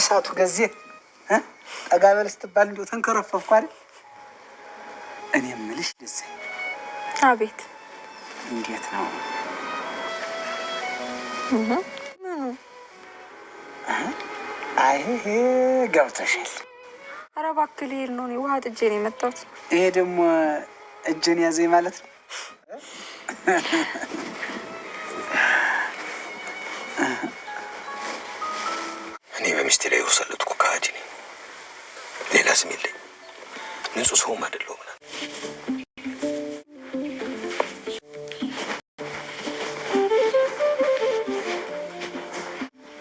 እሳቱ ገዜ ጠጋበል ስትባል እንደው ተንከረፈፍኩ አይደል? እኔ የምልሽ ደስ አቤት እንዴት ነው? አይ ገብተሻል። ኧረ እባክህ ልሄድ ነው። እኔ ውሃ ጥጄ ነው የመጣሁት። ይሄ ደግሞ እጄን ያዘኝ ማለት ነው። እኔ በሚስቴ ላይ የወሰለትኩ ከሃዲ ነኝ። ሌላ ስም የለኝ። ንጹህ ሰውም አይደለሁም።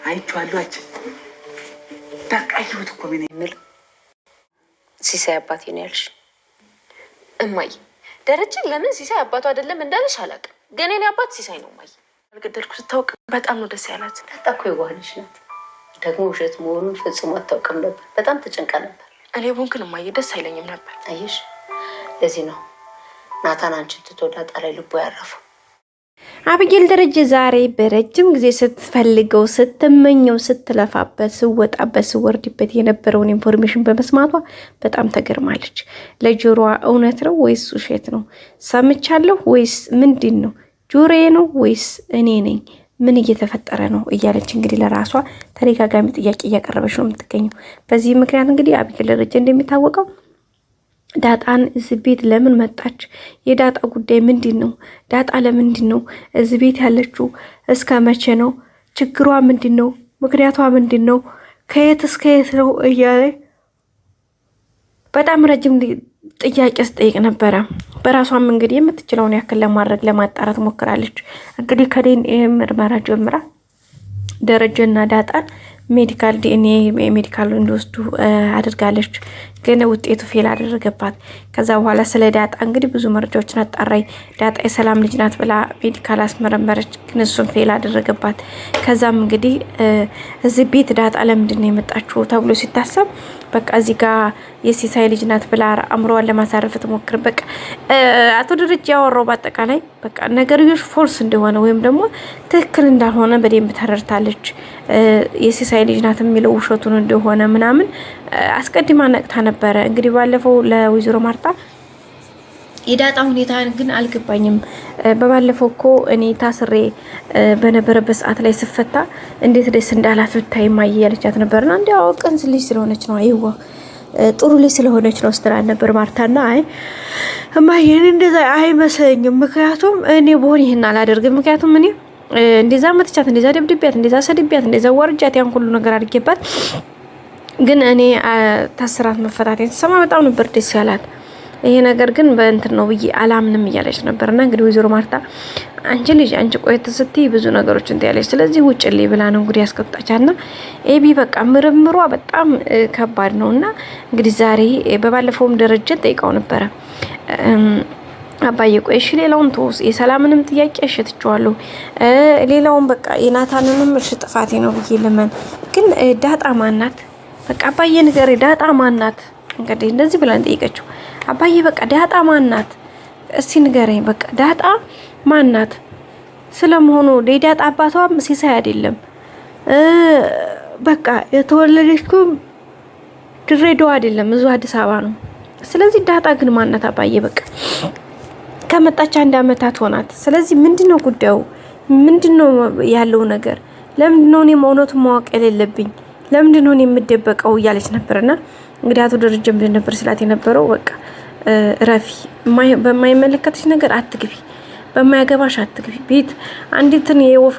አይቼዋለሁ። ታውቃለህ እኮ ምን የሚል ሲሳይ አባቴ ነው ያልሽ? እማዬ ደረጀን ለምን ሲሳይ አባቱ አይደለም እንዳለሽ አላውቅም፣ ግን እኔ አባት ሲሳይ ነው። እማዬ አልገደልኩ ስታውቅ በጣም ነው ደስ ያላት። ዳጣ እኮ የዋህልሽ ናት። ደግሞ ውሸት መሆኑን ፈጽሞ አታውቅም ነበር። በጣም ተጨንቃ ነበር። እኔ ቡንክን እማዬ ደስ አይለኝም ነበር። አየሽ፣ ለዚህ ነው ናታን አንቺን ትቶ ዳጣ ላይ ልቦ ያረፈው። አብጌል ደረጀ ዛሬ በረጅም ጊዜ ስትፈልገው ስትመኘው ስትለፋበት ስወጣበት ስወርድበት የነበረውን ኢንፎርሜሽን በመስማቷ በጣም ተገርማለች። ለጆሮዋ እውነት ነው ወይስ ውሸት ነው? ሰምቻለሁ ወይስ ምንድን ነው? ጆሮዬ ነው ወይስ እኔ ነኝ? ምን እየተፈጠረ ነው እያለች እንግዲህ ለራሷ ተደጋጋሚ ጥያቄ እያቀረበች ነው የምትገኘው። በዚህ ምክንያት እንግዲህ አብጌል ደረጀ እንደሚታወቀው ዳጣን እዚህ ቤት ለምን መጣች? የዳጣ ጉዳይ ምንድን ነው? ዳጣ ለምንድን ነው እዚህ ቤት ያለችው? እስከ መቼ ነው? ችግሯ ምንድን ነው? ምክንያቷ ምንድን ነው? ከየት እስከ የት ነው እያለ በጣም ረጅም ጥያቄ ስጠይቅ ነበረ። በራሷም እንግዲህ የምትችለውን ያክል ለማድረግ ለማጣራት ሞክራለች። እንግዲህ ከዲኤንኤ ምርመራ ጀምራ ደረጀና ዳጣን ሜዲካል ዲኤንኤ ሜዲካል እንዲወስዱ አድርጋለች። ግን ውጤቱ ፌል አደረገባት። ከዛ በኋላ ስለ ዳጣ እንግዲህ ብዙ መረጃዎችን አጣራይ። ዳጣ የሰላም ልጅ ናት ብላ ሜዲካል አስመረመረች፣ ግን እሱን ፌል አደረገባት። ከዛም እንግዲህ እዚህ ቤት ዳጣ ለምንድን ነው የመጣችው ተብሎ ሲታሰብ በቃ እዚህ ጋር የሲሳይ ልጅ ናት ብላ አእምሮዋን ለማሳረፍ ትሞክር። በቃ አቶ ደረጀ ያወራው በአጠቃላይ በቃ ነገርዮሽ ፎርስ እንደሆነ ወይም ደግሞ ትክክል እንዳልሆነ በደንብ ተረድታለች። የሲሳይ ልጅ ናት የሚለው ውሸቱን እንደሆነ ምናምን አስቀድማ ነቅታ ነበረ። እንግዲህ ባለፈው ለወይዘሮ ማርታ የዳጣ ሁኔታ ግን አልገባኝም። በባለፈው እኮ እኔ ታስሬ በነበረበት ሰዓት ላይ ስፈታ እንዴት ደስ እንዳላት ብታይ ማየ ያለቻት ነበርና እንዲያው ቀን ልጅ ስለሆነች ነው አይዋ ጥሩ ልጅ ስለሆነች ነው ስትላል ነበር ማርታና አይ እማዬ እንደዛ አይመስለኝም። ምክንያቱም እኔ በሆነ ይሄን አላደርግም። ምክንያቱም እኔ እንደዛ መጥቻት እንደዛ ደብድቤያት እንደዛ ሰድቤያት እንደዛ ወርጃት ያን ሁሉ ነገር አድርጌባት ግን እኔ ታስራት መፈታቴን ተሰማ በጣም ነበር ደስ ያላት። ይሄ ነገር ግን በእንትን ነው ብዬ አላምንም እያለች ነበርና እንግዲህ ወይዘሮ ማርታ አንቺ ልጅ አንቺ ቆየት ስትይ ብዙ ነገሮችን ትያለች፣ ስለዚህ ውጭልኝ ብላ ነው እንግዲህ ያስቀጣቻትና ኤቢ በቃ ምርምሯ በጣም ከባድ ነውና እንግዲህ ዛሬ በባለፈውም ደረጀን ጠይቀው ነበረ አባዬ ቆይ እሺ ሌላውን ተውስ፣ የሰላምንም ጥያቄ እሺ ትጨዋለሁ፣ ሌላውን በቃ የናታንንም እሺ ጥፋቴ ነው ብዬ ለምን ግን ዳጣ ማናት? በቃ አባዬ ንገሬ ዳጣ ማናት? እንግዲህ እንደዚህ ብላን ጠይቀችው። አባዬ በቃ ዳጣ ማናት? እስቲ ንገረኝ በቃ ዳጣ ማናት? ስለመሆኑ ዳጣ አባቷም ሲሳይ አይደለም። በቃ የተወለደችው ድሬዳዋ አይደለም እዚሁ አዲስ አበባ ነው። ስለዚህ ዳጣ ግን ማናት አባዬ? በቃ ከመጣች 1 አመታት ሆናት። ስለዚህ ምንድነው ጉዳዩ? ምንድነው ያለው ነገር? ለምንድነው እኔ እውነቱን ማወቅ የሌለብኝ? ለምንድነው እኔ የምደበቀው እያለች ነበርና እንግዲህ አቶ ደረጀም ነበር ስላት የነበረው በቃ ረፊ በማይመለከትሽ ነገር አትግቢ፣ በማያገባሽ አትግቢ። ቤት አንዲትን የወፍ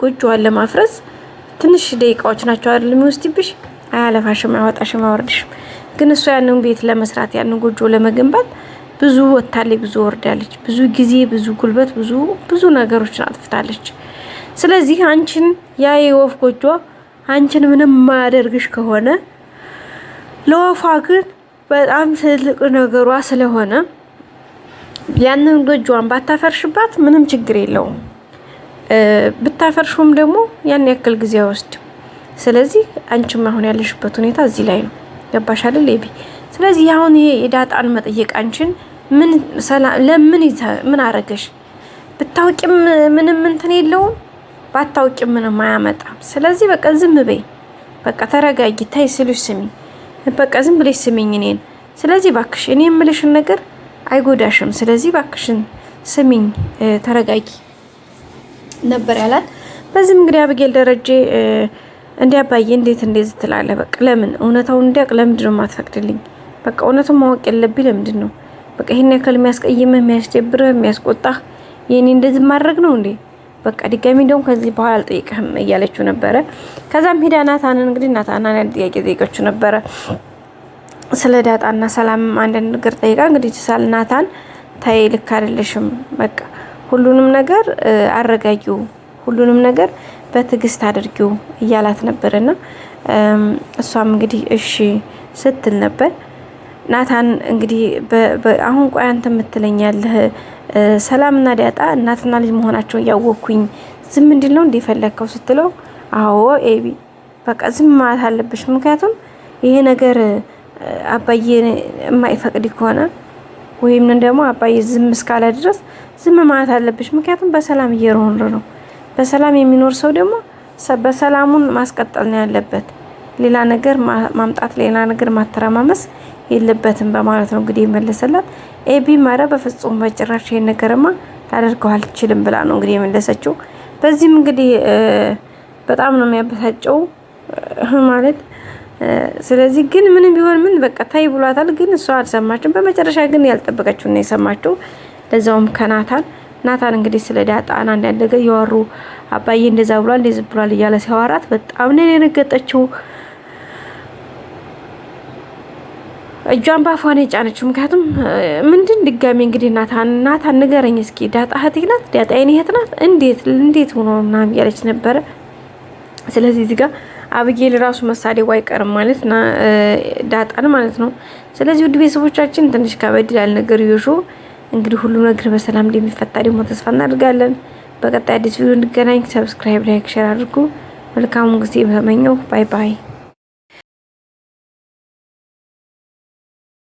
ጎጆዋን ለማፍረስ ትንሽ ደቂቃዎች ናቸው አይደል የሚወስድብሽ? አያለፋሽም፣ አያወጣሽም፣ አያወርድሽም። ግን እሷ ያንን ቤት ለመስራት ያንን ጎጆ ለመገንባት ብዙ ወታለች፣ ብዙ ወርዳለች፣ ብዙ ጊዜ፣ ብዙ ጉልበት፣ ብዙ ነገሮችን አጥፍታለች። ስለዚህ አንቺን ያ የወፍ ጎጆ አንቺን ምንም ማያደርግሽ ከሆነ ለወፏ ግን በጣም ትልቅ ነገሯ ስለሆነ ያንን ጎጆዋን ባታፈርሽባት ምንም ችግር የለውም። ብታፈርሹም ደግሞ ያን ያክል ጊዜ አይወስድም። ስለዚህ አንቺም አሁን ያለሽበት ሁኔታ እዚህ ላይ ነው። ገባሽ አይደል ኤቢ? ስለዚህ አሁን ይሄ የዳጣን መጠየቅ አንቺን ምን አረገሽ? ብታውቂም ምንም እንትን የለውም፣ ባታውቂም ምንም አያመጣም። ስለዚህ በቃ ዝም በይ። በቃ ተረጋጊ፣ ታይ ስሉሽ ስሚ፣ በቃ ዝም ብለሽ ስሚኝ እኔን። ስለዚህ ባክሽ እኔ የምልሽን ነገር አይጎዳሽም። ስለዚህ ባክሽን ስሚኝ፣ ተረጋጊ ነበር ያላት። በዚህም እንግዲህ አብጌል ደረጀ እንዲያባዬ እንዴት እንደዚህ ትላለህ? በቃ ለምን እውነታውን እንዲያውቅ ለምንድን ነው የማትፈቅድልኝ? በቃ እውነቱን ማወቅ የለብኝ ለምንድን ነው? በቃ ይሄን ያክል የሚያስቀይምህ የሚያስደብርህ የሚያስቆጣህ የኔ እንደዚህ ማድረግ ነው እንዴ? በቃ ድጋሚ እንደውም ከዚህ በኋላ አልጠይቅህም እያለችው ነበረ። ከዛም ሄዳ ናታንን እንግዲህ ናታንን አንድ ጥያቄ ጠይቀችው ነበረ ስለ ዳጣና ሰላም አንዳንድ ነገር ጠይቃ እንግዲህ ሳል ናታን ታይ ልክ አይደለሽም፣ በቃ ሁሉንም ነገር አረጋጊው፣ ሁሉንም ነገር በትዕግስት አድርጊው እያላት ነበርና እሷም እንግዲህ እሺ ስትል ነበር። ናታን እንግዲህ አሁን ቆይ አንተ የምትለኛለህ ሰላምና ዳጣ እናትና ልጅ መሆናቸው እያወቅኩኝ ዝም እንዲል ነው እንደፈለከው ስትለው፣ አዎ ኤቢ በቃ ዝም ማለት አለብሽ፣ ምክንያቱም ይሄ ነገር አባዬ የማይፈቅድ ከሆነ ወይም ደግሞ አባዬ ዝም እስካለ ድረስ ዝም ማለት አለብሽ፣ ምክንያቱም በሰላም እየኖርን ነው። በሰላም የሚኖር ሰው ደግሞ በሰላሙን ማስቀጠል ነው ያለበት፣ ሌላ ነገር ማምጣት ሌላ ነገር ማተራማመስ የለበትም በማለት ነው እንግዲህ የመለሰላት። ኤቢ ማረ በፍጹም በጭራሽ ይሄን ነገርማ ታደርገው አልችልም ብላ ነው እንግዲህ የመለሰችው። በዚህም እንግዲህ በጣም ነው የሚያበሳጨው ማለት ስለዚህ ግን ምንም ቢሆን ምን በቃ ታይ ብሏታል፣ ግን እሷ አልሰማችም። በመጨረሻ ግን ያልጠበቀችው ነው የሰማችው፣ ለዛውም ከናታን ናታን እንግዲህ ስለ ዳጣና አንዳንድ ነገር ያወሩ አባዬ እንደዛ ብሏል እንደዚህ ብሏል እያለ ሲያወራት በጣም ነው የነገጠችው። እጇን ባፏን የጫነችው ምክንያቱም ምንድን ድጋሚ እንግዲህ ናታን ንገረኝ እስኪ ዳጣ እህቴ ናት? ዳጣ የኔ እህት ናት? እንዴት ሆኖ ምናምን እያለች ነበረ። ስለዚህ እዚህ ጋር አብጌል ራሱ መሳደቡ አይቀርም ማለት ዳጣን ማለት ነው። ስለዚህ ውድ ቤተሰቦቻችን ትንሽ ከበድ ያለ ነገር ይሹ እንግዲህ ሁሉ ነገር በሰላም እንደሚፈታ ደግሞ ተስፋ እናደርጋለን። በቀጣይ አዲስ ቪዲዮ እንገናኝ። ሰብስክራይብ፣ ላይክ፣ ሼር አድርጉ። መልካሙን ጊዜ ተመኘው። ባይ ባይ።